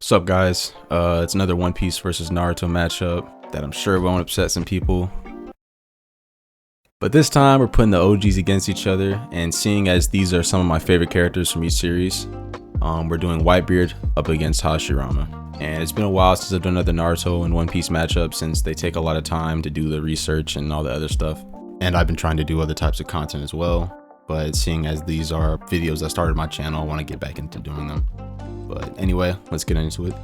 What's up, guys? It's another One Piece versus Naruto matchup that I'm sure won't upset some people. But this time we're putting the OGs against each other, and seeing as these are some of my favorite characters from each series, we're doing Whitebeard up against Hashirama. And it's been a while since I've done another Naruto and One Piece matchup, since they take a lot of time to do the research and all the other stuff. And I've been trying to do other types of content as well. But seeing as these are videos that started my channel, I want to get back into doing them. But anyway, let's get into it.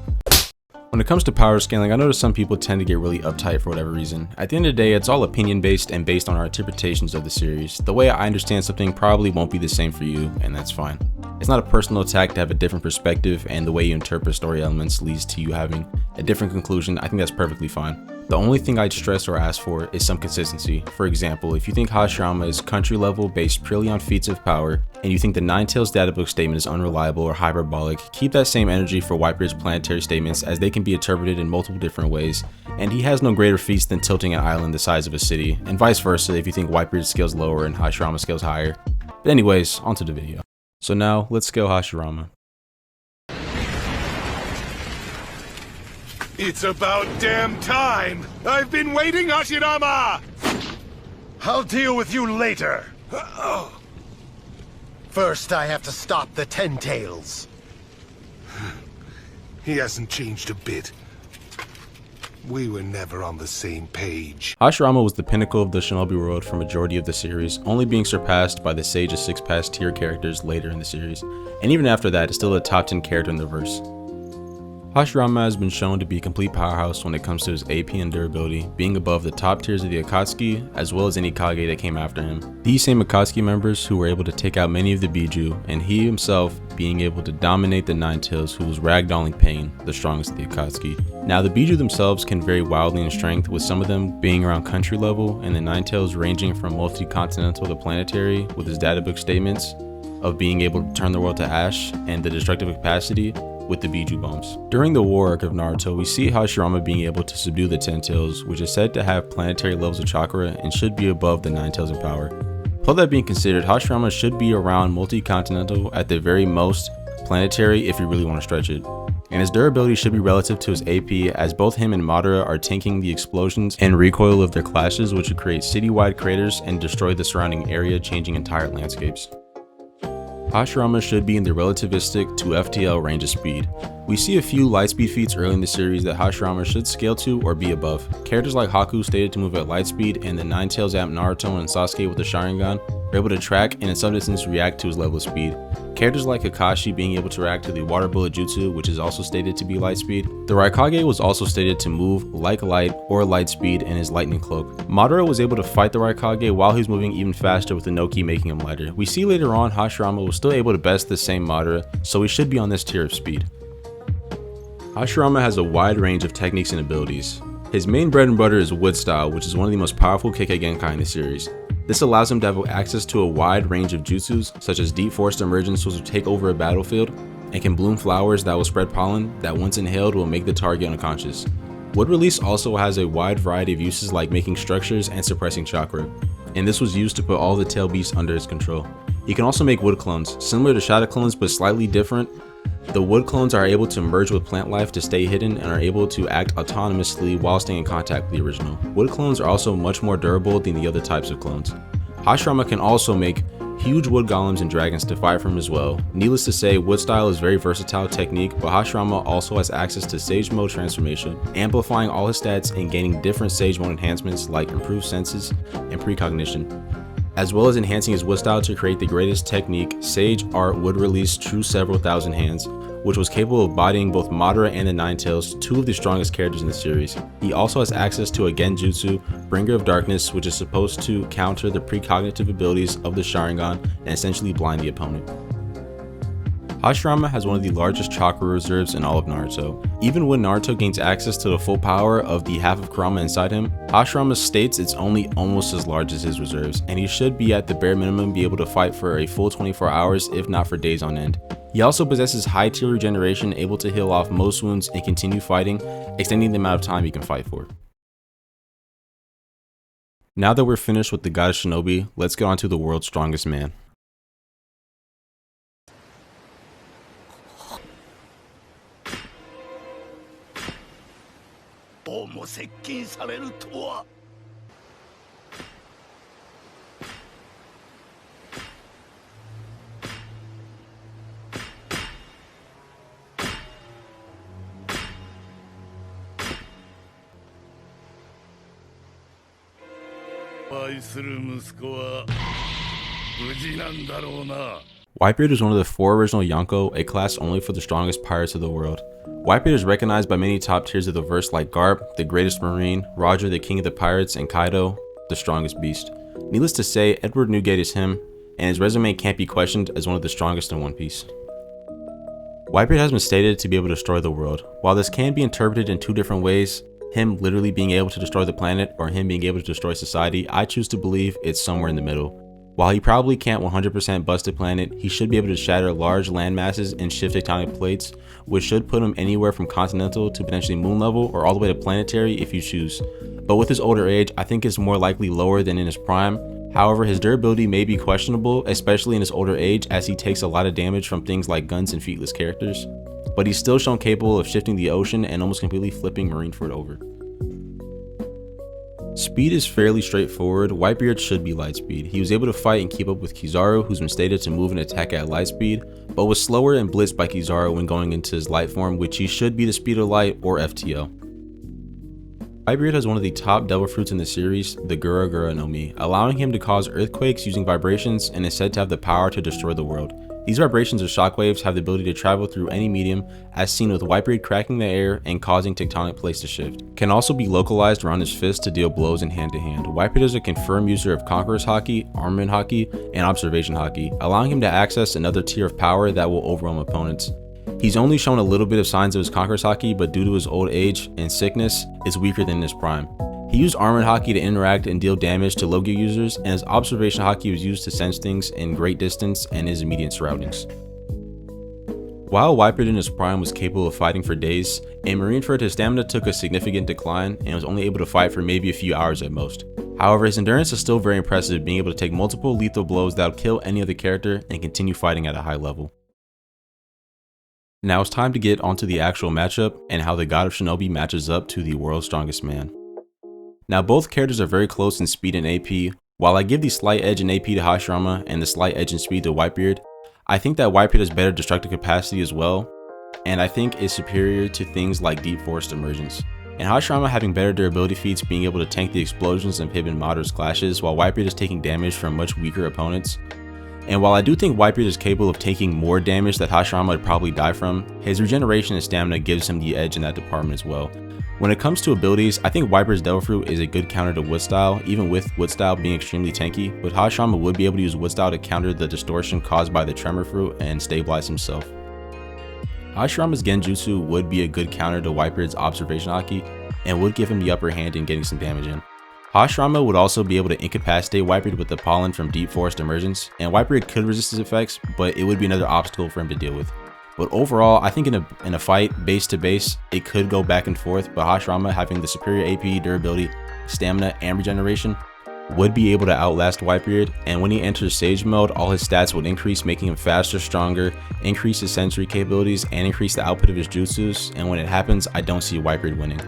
When it comes to power scaling, I notice some people tend to get really uptight for whatever reason. At the end of the day, it's all opinion based and based on our interpretations of the series. The way I understand something probably won't be the same for you, and that's fine. It's not a personal attack to have a different perspective, and the way you interpret story elements leads to you having a different conclusion. I think that's perfectly fine. The only thing I'd stress or ask for is some consistency. For example, if you think Hashirama is country level based purely on feats of power, and you think the Ninetales databook statement is unreliable or hyperbolic, keep that same energy for Whitebeard's planetary statements, as they can be interpreted in multiple different ways, and he has no greater feats than tilting an island the size of a city, and vice versa if you think Whitebeard scales lower and Hashirama scales higher. But anyways, onto the video. So now, let's scale Hashirama. It's about damn time! I've been waiting, Hashirama! I'll deal with you later. First, I have to stop the Ten Tails. He hasn't changed a bit. We were never on the same page. Hashirama was the pinnacle of the Shinobi world for majority of the series, only being surpassed by the Sage of Six Paths tier characters later in the series, and even after that, is still a top 10 character in the verse. Hashirama has been shown to be a complete powerhouse when it comes to his AP and durability, being above the top tiers of the Akatsuki, as well as any Kage that came after him. These same Akatsuki members who were able to take out many of the Biju, and he himself being able to dominate the Ninetales, who was ragdolling Pain, the strongest of the Akatsuki. Now the Biju themselves can vary wildly in strength, with some of them being around country level, and the Ninetales ranging from multi-continental to planetary, with his databook statements of being able to turn the world to ash, and the destructive capacity with the Biju bombs. During the war arc of Naruto, we see Hashirama being able to subdue the Ten Tails, which is said to have planetary levels of chakra and should be above the Ninetales in power. All that being considered, Hashirama should be around multi-continental, at the very most planetary if you really want to stretch it. And his durability should be relative to his AP, as both him and Madara are tanking the explosions and recoil of their clashes, which would create citywide craters and destroy the surrounding area, changing entire landscapes. Hashirama should be in the relativistic to FTL range of speed. We see a few lightspeed feats early in the series that Hashirama should scale to or be above. Characters like Haku stated to move at lightspeed, and the Ninetales app Naruto and Sasuke with the Sharingan are able to track and in some instances react to his level of speed. Characters like Kakashi being able to react to the water bullet jutsu, which is also stated to be lightspeed. The Raikage was also stated to move like light or lightspeed in his lightning cloak. Madara was able to fight the Raikage while he was moving even faster, with the Noki making him lighter. We see later on Hashirama was still able to best the same Madara, so he should be on this tier of speed. Hashirama has a wide range of techniques and abilities. His main bread and butter is wood style, which is one of the most powerful Kekkei Genkai in the series. This allows him to have access to a wide range of jutsus, such as deep forest emergence, which will take over a battlefield, and can bloom flowers that will spread pollen that once inhaled will make the target unconscious. Wood release also has a wide variety of uses, like making structures and suppressing chakra, and this was used to put all the tail beasts under his control. He can also make wood clones, similar to shadow clones but slightly different. The wood clones are able to merge with plant life to stay hidden and are able to act autonomously while staying in contact with the original. Wood clones are also much more durable than the other types of clones. Hashirama can also make huge wood golems and dragons to fight from as well. Needless to say, wood style is a very versatile technique, but Hashirama also has access to Sage Mode transformation, amplifying all his stats and gaining different Sage Mode enhancements like improved senses and precognition, as well as enhancing his wood style to create the greatest technique, Sage Art Wood Release True Several Thousand Hands, which was capable of bodying both Madara and the Ninetales, two of the strongest characters in the series. He also has access to a Genjutsu, Bringer of Darkness, which is supposed to counter the precognitive abilities of the Sharingan and essentially blind the opponent. Hashirama has one of the largest chakra reserves in all of Naruto. Even when Naruto gains access to the full power of the half of Kurama inside him, Hashirama states it's only almost as large as his reserves, and he should be at the bare minimum be able to fight for a full 24 hours, if not for days on end. He also possesses high tier regeneration, able to heal off most wounds and continue fighting, extending the amount of time he can fight for. Now that we're finished with the God of Shinobi, let's get on to the world's strongest man. 方も接近されるとは。愛する息子は無事なんだろうな。 Whitebeard is one of the 4 original Yonko, a class only for the strongest pirates of the world. Whitebeard is recognized by many top tiers of the verse like Garp, the greatest marine, Roger, the king of the pirates, and Kaido, the strongest beast. Needless to say, Edward Newgate is him, and his resume can't be questioned as one of the strongest in One Piece. Whitebeard has been stated to be able to destroy the world. While this can be interpreted in 2 different ways, him literally being able to destroy the planet or him being able to destroy society, I choose to believe it's somewhere in the middle. While he probably can't 100% bust a planet, he should be able to shatter large land masses and shift tectonic plates, which should put him anywhere from continental to potentially moon level or all the way to planetary if you choose. But with his older age, I think it's more likely lower than in his prime. However, his durability may be questionable, especially in his older age, as he takes a lot of damage from things like guns and featless characters. But he's still shown capable of shifting the ocean and almost completely flipping Marineford over. Speed is fairly straightforward. Whitebeard should be lightspeed. He was able to fight and keep up with Kizaru, who's been stated to move and attack at lightspeed, but was slower and blitzed by Kizaru when going into his light form, which he should be the speed of light or FTO. Whitebeard has one of the top devil fruits in the series, the Gura Gura no Mi, allowing him to cause earthquakes using vibrations and is said to have the power to destroy the world. These vibrations or shockwaves have the ability to travel through any medium, as seen with Whitebeard cracking the air and causing tectonic plates to shift. Can also be localized around his fist to deal blows in hand to hand. Whitebeard is a confirmed user of Conqueror's Haki, Armament Haki, and Observation Haki, allowing him to access another tier of power that will overwhelm opponents. He's only shown a little bit of signs of his Conqueror's Haki, but due to his old age and sickness, is weaker than in his prime. He used Armored Haki to interact and deal damage to Logia users, and his Observation Haki was used to sense things in great distance and his immediate surroundings. While Whitebeard in his prime was capable of fighting for days, in Marineford his stamina took a significant decline and was only able to fight for maybe a few hours at most. However, his endurance is still very impressive, being able to take multiple lethal blows that would kill any other character and continue fighting at a high level. Now it's time to get onto the actual matchup and how the God of Shinobi matches up to the world's strongest man. Now both characters are very close in speed and AP. While I give the slight edge in AP to Hashirama and the slight edge in speed to Whitebeard, I think that Whitebeard has better destructive capacity as well, and I think is superior to things like Deep Forest Emergence. And Hashirama having better durability feats, being able to tank the explosions and pivot moderate clashes, while Whitebeard is taking damage from much weaker opponents. And while I do think Whitebeard is capable of taking more damage that Hashirama would probably die from, his regeneration and stamina gives him the edge in that department as well. When it comes to abilities, I think Whitebeard's Devil Fruit is a good counter to Wood Style, even with Wood Style being extremely tanky, but Hashirama would be able to use Wood Style to counter the distortion caused by the Tremor Fruit and stabilize himself. Hashirama's Genjutsu would be a good counter to Whitebeard's Observation Haki, and would give him the upper hand in getting some damage in. Hashirama would also be able to incapacitate Whitebeard with the Pollen from Deep Forest Emergence, and Whitebeard could resist his effects, but it would be another obstacle for him to deal with. But overall, I think in a fight, base to base, it could go back and forth, but Hashirama having the superior AP, durability, stamina, and regeneration would be able to outlast Whitebeard, and when he enters Sage mode, all his stats would increase, making him faster, stronger, increase his sensory capabilities, and increase the output of his jutsus, and when it happens, I don't see Whitebeard winning.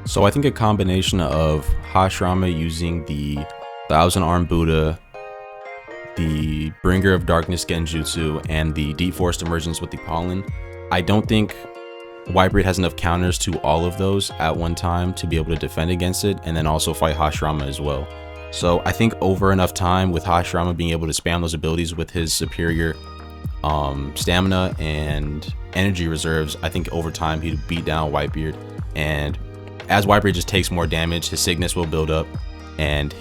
So I think a combination of Hashirama using the Thousand Arm Buddha, the Bringer of Darkness Genjutsu, and the Deep Forest Emergence with the Pollen, I don't think Whitebeard has enough counters to all of those at one time to be able to defend against it, and then also fight Hashirama as well. So I think over enough time with Hashirama being able to spam those abilities with his superior stamina and energy reserves, I think over time he'd beat down Whitebeard, and as Whitebeard just takes more damage, his sickness will build up, and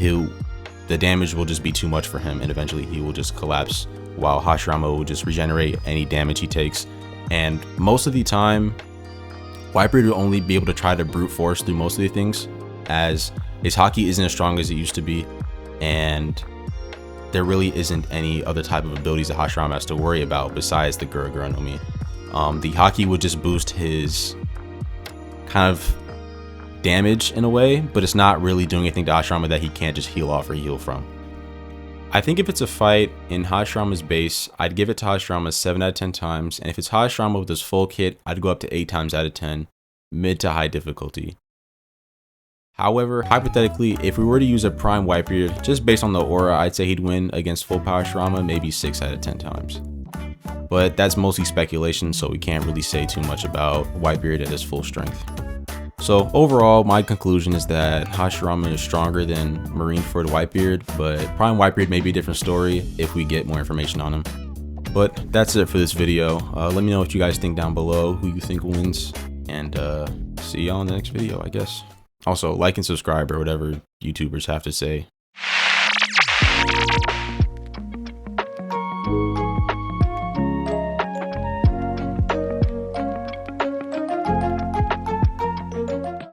the damage will just be too much for him, and eventually he will just collapse, while Hashirama will just regenerate any damage he takes. And most of the time, Whitebeard will only be able to try to brute force through most of the things, as his Haki isn't as strong as it used to be, and there really isn't any other type of abilities that Hashirama has to worry about besides the Gura Gura no Mi. The Haki would just boost his kind of damage in a way, but it's not really doing anything to Hashirama that he can't just heal off or heal from. I think if it's a fight in Hashirama's base, I'd give it to Hashirama 7 out of 10 times, and if it's Hashirama with his full kit, I'd go up to 8 times out of 10, mid to high difficulty. However, hypothetically, if we were to use a Prime Whitebeard, just based on the aura, I'd say he'd win against full power Hashirama maybe 6 out of 10 times. But that's mostly speculation, so we can't really say too much about Whitebeard at his full strength. So overall, my conclusion is that Hashirama is stronger than Marineford Whitebeard, but Prime Whitebeard may be a different story if we get more information on him. But that's it for this video. Let me know what you guys think down below, who you think wins, and see y'all in the next video, I guess. Also, like and subscribe or whatever YouTubers have to say.